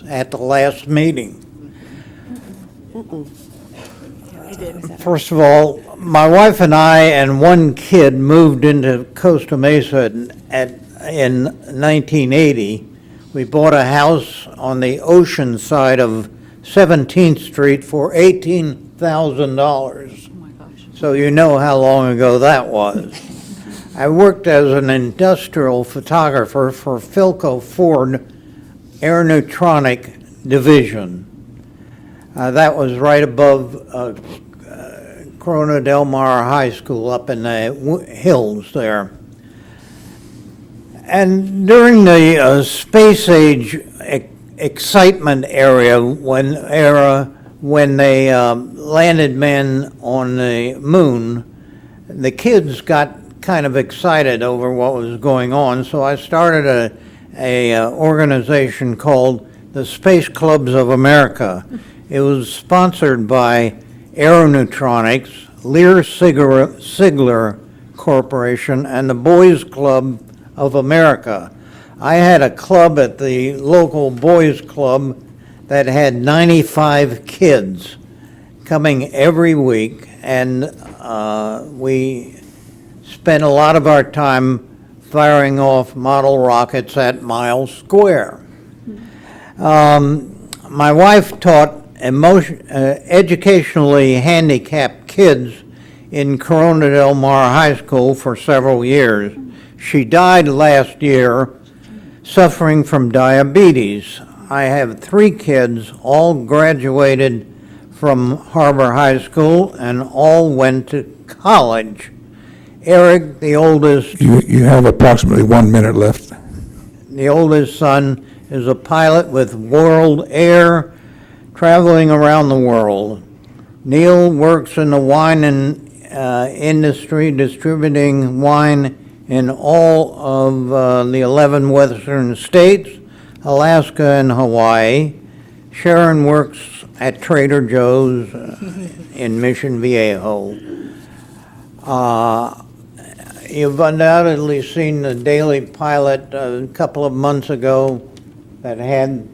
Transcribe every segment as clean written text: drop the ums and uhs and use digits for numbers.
at the last meeting. First of all, my wife and I and one kid moved into Costa Mesa in 1980. We bought a house on the ocean side of 17th Street for $18,000. Oh my gosh. So you know how long ago that was. I worked as an industrial photographer for Philco Ford Aeronutronic Division. That was right above Corona Del Mar High School up in the hills there. And during the space age excitement era, when they landed men on the moon, the kids got kind of excited over what was going on, so I started a organization called the Space Clubs of America. It was sponsored by Aeronutronics, Lear Sigler Corporation, and the Boys Club of America. I had a club at the local boys club that had 95 kids coming every week, and we spent a lot of our time firing off model rockets at Miles Square. My wife taught educationally handicapped kids in Corona Del Mar High School for several years. She died last year suffering from diabetes. I have 3 kids, all graduated from Harbor High School and all went to college. Eric, the oldest, You have approximately 1 minute left. the oldest son, is a pilot with World Air, traveling around the world. Neil works in the wine industry, distributing wine in all of the 11 western states, Alaska and Hawaii. Sharon works at Trader Joe's in Mission Viejo. You've undoubtedly seen the Daily Pilot a couple of months ago that had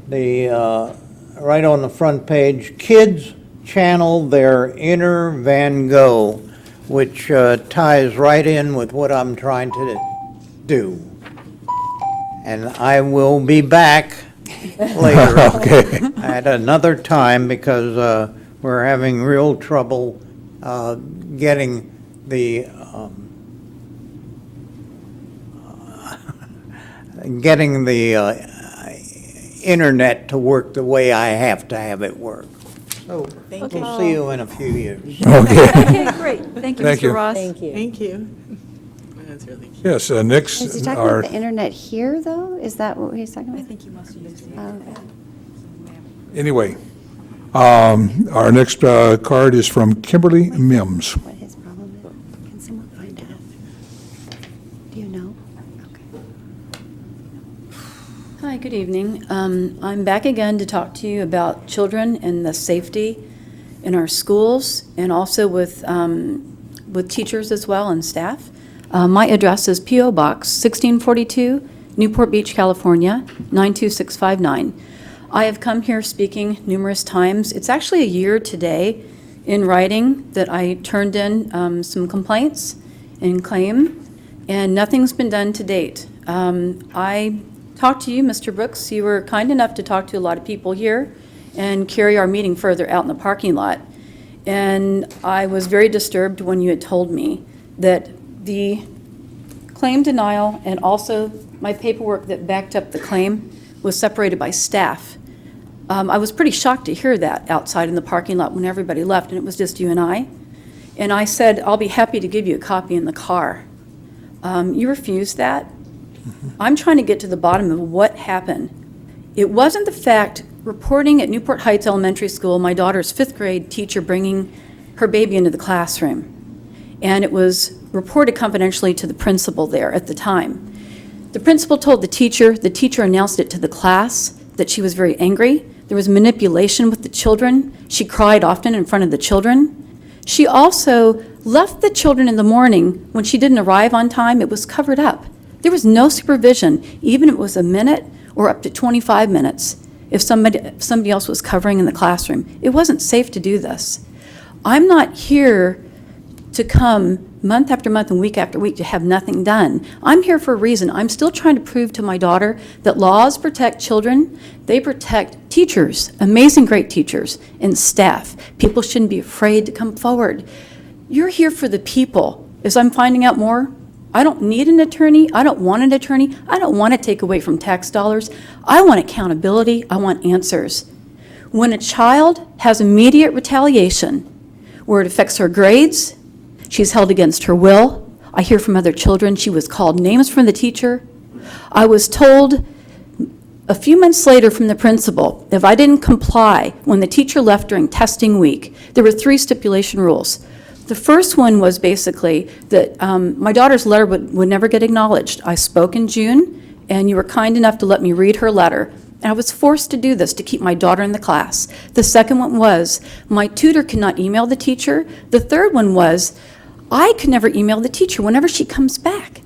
the, right on the front page, kids channel their inner Van Gogh, which ties right in with what I'm trying to do. And I will be back later Okay. at another time because we're having real trouble getting the internet to work the way I have to have it work. So we'll see you in a few years. Okay. Okay, great. Thank you, Thank you. Mr. Ross. Thank you. Thank you. That's really cute. Yes, next, Is he talking our, about the internet here, though? Is that what he's talking I about? think you must use the Oh, okay. anyway, our next card is from Kimberly Mims. What his problem is? Can someone find out? Do you know? Okay. Hi, good evening. I'm back again to talk to you about children and the safety in our schools and also with teachers as well and staff. My address is P.O. Box 1642, Newport Beach, California, 92659. I have come here speaking numerous times. It's actually a year today in writing that I turned in some complaints and claim, and nothing's been done to date. I talked to you, Mr. Brooks. You were kind enough to talk to a lot of people here and carry our meeting further out in the parking lot. And I was very disturbed when you had told me that the claim denial and also my paperwork that backed up the claim was separated by staff. I was pretty shocked to hear that outside in the parking lot when everybody left and it was just you and I. And I said, I'll be happy to give you a copy in the car. You refused that. I'm trying to get to the bottom of what happened. It wasn't the fact reporting at Newport Heights Elementary School, my daughter's 5th grade teacher bringing her baby into the classroom. And it was reported confidentially to the principal there at the time. The principal told the teacher announced it to the class, that she was very angry. There was manipulation with the children. She cried often in front of the children. She also left the children in the morning when she didn't arrive on time. It was covered up. There was no supervision, even if it was a minute or up to 25 minutes. if somebody else was covering in the classroom. It wasn't safe to do this. I'm not here to come month after month and week after week to have nothing done. I'm here for a reason. I'm still trying to prove to my daughter that laws protect children. They protect teachers, amazing, great teachers, and staff. People shouldn't be afraid to come forward. You're here for the people. As I'm finding out more, I don't need an attorney. I don't want an attorney. I don't want to take away from tax dollars. I want accountability. I want answers. When a child has immediate retaliation, where it affects her grades, she's held against her will. I hear from other children she was called names from the teacher. I was told a few months later from the principal, if I didn't comply when the teacher left during testing week, there were 3 stipulation rules. The first one was basically that my daughter's letter would never get acknowledged. I spoke in June, and you were kind enough to let me read her letter. And I was forced to do this to keep my daughter in the class. The second one was my tutor could not email the teacher. The third one was I could never email the teacher whenever she comes back.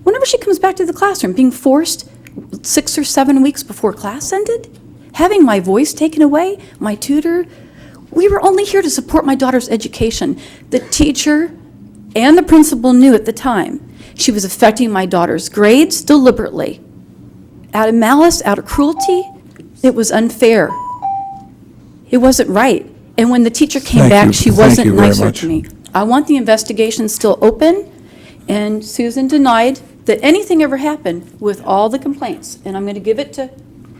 Whenever she comes back to the classroom, being forced 6 or 7 weeks before class ended, having my voice taken away, my tutor. We were only here to support my daughter's education. The teacher and the principal knew at the time she was affecting my daughter's grades deliberately. Out of malice, out of cruelty, it was unfair. It wasn't right. And when the teacher came back, she wasn't nicer to me. I want the investigation still open, and Susan denied that anything ever happened with all the complaints. And I'm going to give it to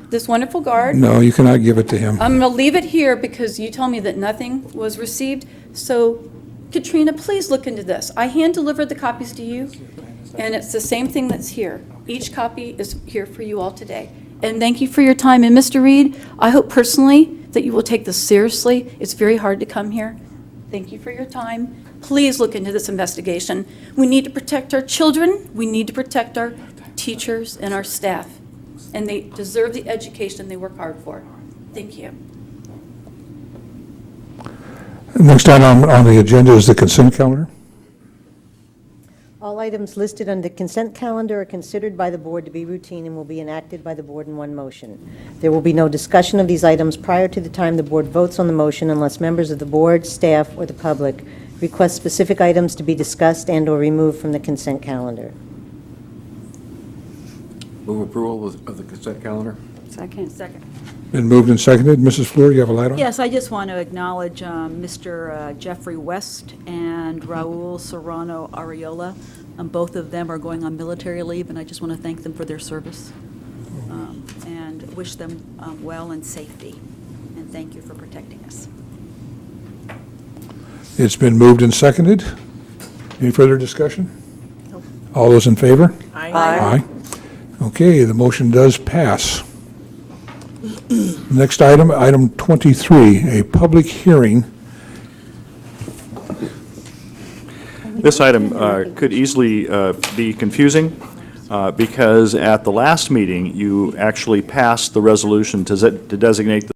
this wonderful guard. No, you cannot give it to him. I'm going to leave it here because you told me that nothing was received. So, Katrina, please look into this. I hand-delivered the copies to you, and it's the same thing that's here. Each copy is here for you all today. And thank you for your time. And Mr. Reed, I hope personally that you will take this seriously. It's very hard to come here. Thank you for your time. Please look into this investigation. We need to protect our children. We need to protect our teachers and our staff. And they deserve the education they work hard for. Thank you. Next item on the agenda is the consent calendar. All items listed on the consent calendar are considered by the board to be routine and will be enacted by the board in one motion. There will be no discussion of these items prior to the time the board votes on the motion unless members of the board, staff, or the public request specific items to be discussed and/or removed from the consent calendar. Move approval of the consent calendar? Second. Been moved and seconded. Mrs. Fleur, you have a light on? Yes, I just want to acknowledge Mr. Jeffrey West and Raul Serrano Ariola. Both of them are going on military leave, and I just want to thank them for their service and wish them well and safety. And thank you for protecting us. It's been moved and seconded. Any further discussion? Nope. All those in favor? Aye. Aye. Okay, the motion does pass. Next item, item 23, a public hearing. This item could easily be confusing because at the last meeting, you actually passed the resolution to designate the